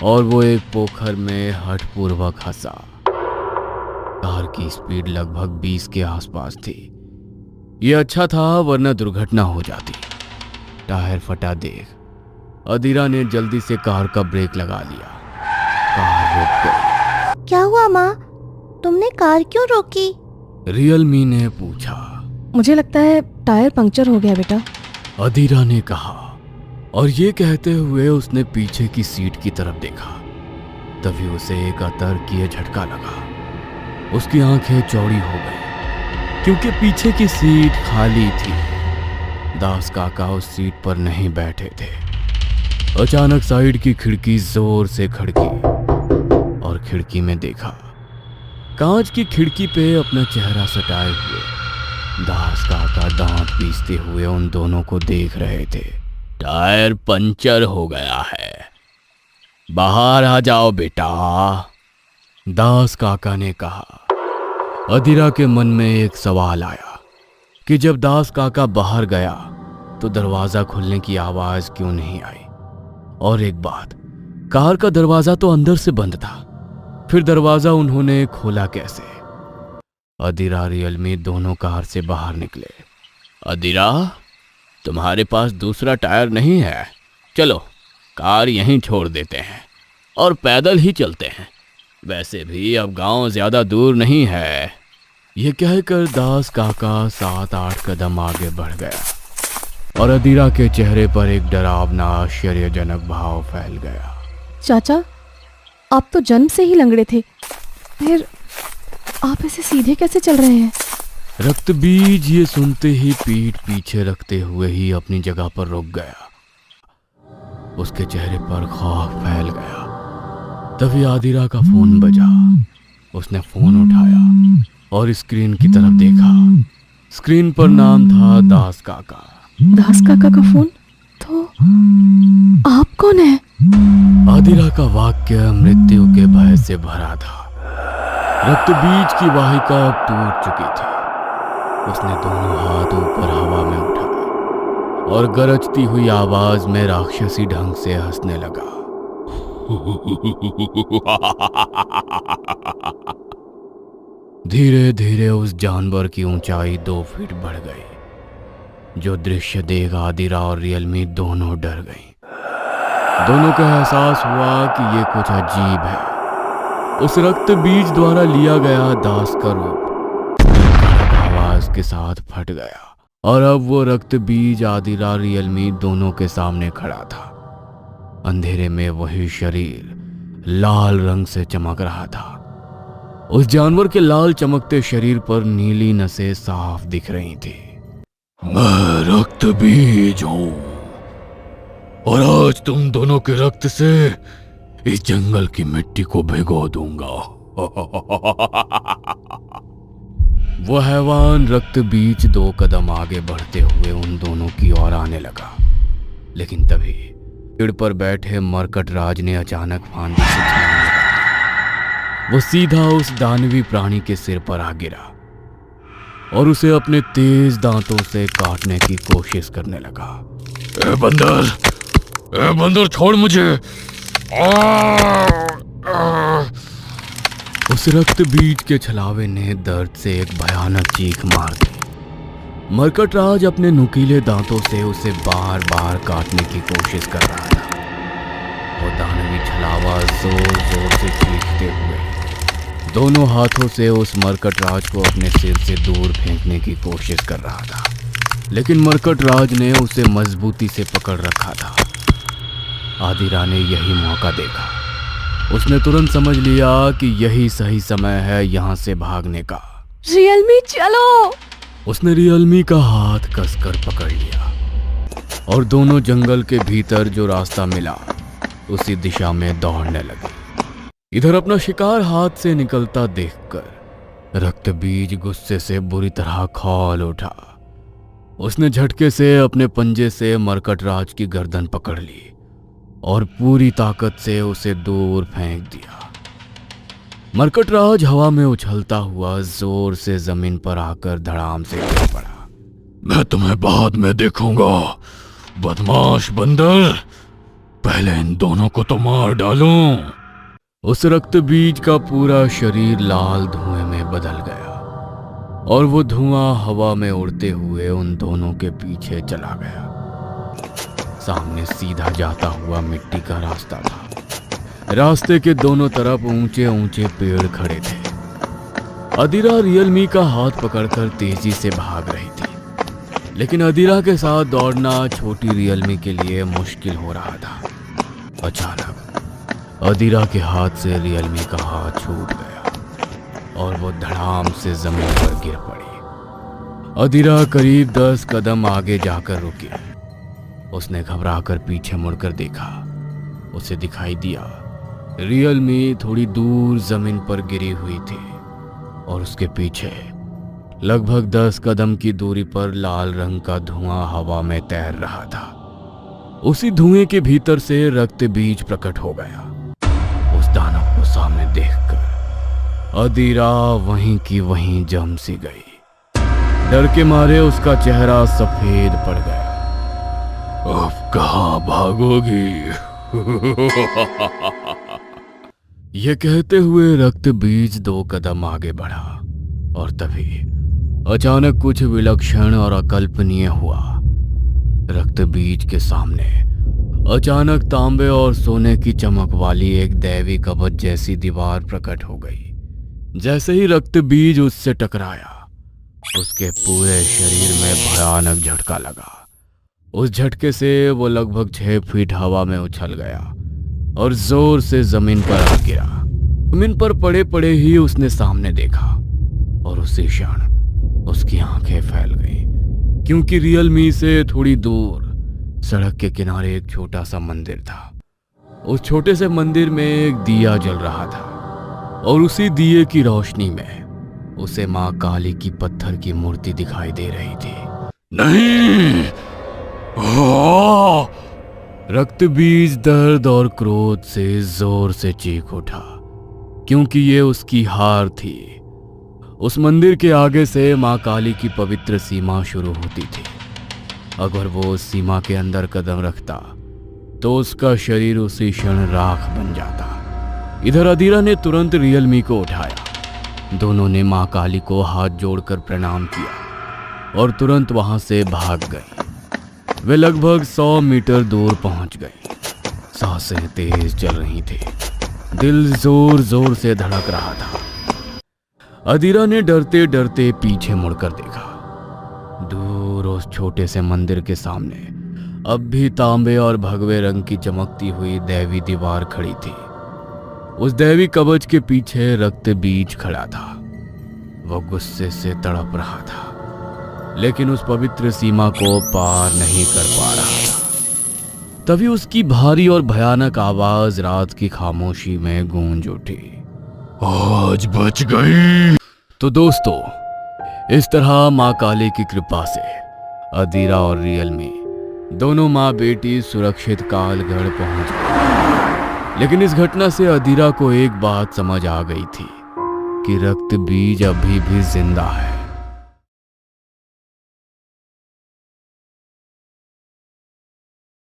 और वो एक पोखर में हठपूर्वक हंसा। कार की स्पीड लगभग 20 के आसपास थी। ये अच्छा था, वरना दुर्घटना हो जाती। टायर फटा देख अदीरा ने जल्दी से कार का ब्रेक लगा लिया। कार रुक गई। क्या हुआ माँ, तुमने कार क्यों रोकी? रियलमी ने पूछा। मुझे लगता है टायर पंक्चर हो गया बेटा। अदीरा ने कहा, और ये कहते हुए उसने पीछे की सीट की तरफ देखा। तभी उसे एक अतर्कीय झटका लगा। उसकी आंखें चौड़ी हो गई क्योंकि पीछे की सीट खाली थी। दास काका उस सीट पर नहीं बैठे थे। अचानक साइड की खिड़की जोर से खड़की और खिड़की में देखा। कांच की खिड़की पे अपना चेहरा सटाए हुए दास काका दांत पीसते हुए उन दोनों को देख रहे थे। टायर पंचर हो गया है, बाहर आ जाओ बेटा, दास काका ने कहा। अदीरा के मन में एक सवाल आया कि जब दास काका बाहर गया तो दरवाजा खुलने की आवाज क्यों नहीं आई। और एक बात, कार का दरवाजा तो अंदर से बंद था, फिर दरवाजा उन्होंने खोला कैसे? अदीरा रियलमी दोनों कार से बाहर निकले। अदीरा, तुम्हारे पास दूसरा टायर नहीं है? चलो कार यहीं छोड़ देते हैं और पैदल ही चलते हैं, वैसे भी अब गांव ज्यादा दूर नहीं है। यह कहकर दास काका 7-8 कदम आगे बढ़ गया और अदीरा के चेहरे पर एक डरावना आश्चर्यजनक भाव फैल गया। चाचा, आप तो जन्म से ही लंगड़े थे, फिर आप ऐसे सीधे कैसे चल रहे हैं? रक्तबीज ये सुनते ही पीठ पीछे रखते हुए ही अपनी जगह पर रुक गया। उसके चेहरे पर खौफ फैल गया। तभी अदीरा का फोन बजा। उसने फोन उठाया और स्क्रीन की तरफ देखा। स्क्रीन पर नाम था दास काका। दास काका का फोन? तो आप कौन है? अदीरा का वाक्य मृत्यु के भय से भरा था। रक्तबीज की वाहिका अब टूट चुकी थी। उसने दोनों हाथ ऊपर हवा में उठाए और गरजती हुई आवाज में राक्षसी ढंग से हंसने लगा। धीरे धीरे उस जानवर की ऊंचाई 2 फीट बढ़ गई। जो दृश्य देख अदीरा और रियलमी दोनों डर गईं। दोनों को एहसास हुआ कि ये कुछ अजीब है। उस रक्त बीज द्वारा लिया गया दास का रूप आवाज के साथ फट गया और अब वो रक्त बीज अदीरा रियलमी दोनों के सामने खड़ा था। अंधेरे में वही शरीर लाल रंग से चमक रहा था। उस जानवर के लाल चमकते शरीर पर नीली नसें साफ दिख रही थी। मैं रक्त बीज हूं और आज तुम दोनों के रक्त से इस जंगल की मिट्टी को भिगो दूंगा। वो हैवान रक्त बीज 2 कदम आगे बढ़ते हुए उन दोनों की ओर आने लगा। लेकिन तभी पेड़ पर बैठे मरकट राज ने अचानक फांदी से छलांग लगा दी। वो सीधा उस दानवी प्राणी के सिर पर आ गिरा और उसे अपने तेज दांतों से काटने की कोशिश करने लगा। ए बंदर छोड़ मुझे! उस रक्त बीज के छलावे ने दर्द से एक भयानक चीख मार दी। मरकट राज अपने नुकीले दांतों से उसे बार बार काटने की कोशिश कर रहा था। वो दानवी छलावा जोर जोर से चीखते हुए दोनों हाथों से उस मरकट राज को अपने सिर से दूर फेंकने की कोशिश कर रहा था। लेकिन मरकट राज ने उसे मजबूती से पकड़ रखा था। अदीरा ने यही मौका देखा। उसने तुरंत समझ लिया कि यही सही समय है यहाँ से भागने का। रियलमी चलो! उसने रियलमी का हाथ कसकर पकड़ लिया और दोनों जंगल के भीतर जो रास्ता मिला उसी दिशा में दौड़ने लगे। इधर अपना शिकार हाथ से निकलता देखकर रक्तबीज गुस्से से बुरी तरह खौल उठा। उसने झटके से अपने पंजे से मरकट राज की गर्दन पकड़ ली और पूरी ताकत से उसे दूर फेंक दिया। मरकट राज हवा में उछलता हुआ जोर से जमीन पर आकर धड़ाम से गिर पड़ा। मैं तुम्हें बाद में देखूंगा, बदमाश बंदर, पहले इन दोनों को तो मार डालूं। उस रक्त बीज का पूरा शरीर लाल धुएं में बदल गया और वो धुआं हवा में उड़ते हुए उन दोनों के पीछे चला गया। सामने सीधा जाता हुआ मिट्टी का रास्ता था। रास्ते के दोनों तरफ ऊंचे ऊंचे पेड़ खड़े थे। अदीरा रियलमी का हाथ पकड़कर तेजी से भाग रही थी, लेकिन अदीरा के साथ दौड़ना छोटी रियलमी के लिए मुश्किल हो रहा था। अचानक अदीरा के हाथ से रियलमी का हाथ छूट गया और वो धड़ाम से जमीन पर गिर पड़ी। अदीरा करीब 10 कदम आगे जाकर रुकी। उसने घबराकर पीछे मुड़कर देखा। उसे दिखाई दिया रियलमी थोड़ी दूर जमीन पर गिरी हुई थी और उसके पीछे लगभग 10 कदम की दूरी पर लाल रंग का धुआं हवा में तैर रहा था। उसी धुएं के भीतर से रक्त बीज प्रकट हो गया। उस दानव को सामने देखकर अदीरा वहीं की वहीं जम सी गई। डर के मारे उसका चेहरा सफेद पड़ गया। अब कहां भागोगी? यह कहते हुए रक्त बीज 2 कदम आगे बढ़ा और तभी अचानक कुछ विलक्षण और अकल्पनीय हुआ। रक्त बीज के सामने अचानक तांबे और सोने की चमक वाली एक दैवी कवच जैसी दीवार प्रकट हो गई। जैसे ही रक्त बीज उससे टकराया, उसके पूरे शरीर में भयानक झटका लगा। उस झटके से वो लगभग 6 फीट हवा में उछल गया और जोर से जमीन पर आ गिरा। जमीन पर पड़े पड़े ही उसने सामने देखा और उसी क्षण उसकी आंखें फैल गईं, क्योंकि रियलमी से थोड़ी दूर सड़क के किनारे एक छोटा सा मंदिर था। उस छोटे से मंदिर में एक दिया जल रहा था और उसी दिए की रोशनी में उसे मां काली की पत्थर की मूर्ति दिखाई दे रही थी। नहीं! रक्त बीज दर्द और क्रोध से जोर से चीख उठा, क्योंकि ये उसकी हार थी। उस मंदिर के आगे से मां काली की पवित्र सीमा शुरू होती थी। अगर वो उस सीमा के अंदर कदम रखता तो उसका शरीर उसी क्षण राख बन जाता। इधर अदीरा ने तुरंत रियलमी को उठाया। दोनों ने मां काली को हाथ जोड़कर प्रणाम किया और तुरंत वहां से भाग गई। वे लगभग 100 मीटर दूर पहुंच गई। सांसें तेज चल रही थी, दिल जोर जोर से धड़क रहा था। अदीरा ने डरते डरते पीछे मुड़कर देखा। दूर उस छोटे से मंदिर के सामने अब भी तांबे और भगवे रंग की चमकती हुई दैवी दीवार खड़ी थी। उस दैवी कवच के पीछे रक्त बीज खड़ा था। वो गुस्से से तड़प रहा था, लेकिन उस पवित्र सीमा को पार नहीं कर पा रहा था। तभी उसकी भारी और भयानक आवाज रात की खामोशी में गूंज उठी। आज बच गई। तो दोस्तों, इस तरह मां काली की कृपा से अदीरा और रियलमी दोनों मां बेटी सुरक्षित कालगढ़ पहुंच गए। लेकिन इस घटना से अदीरा को एक बात समझ आ गई थी कि रक्त बीज अभी भी जिंदा है।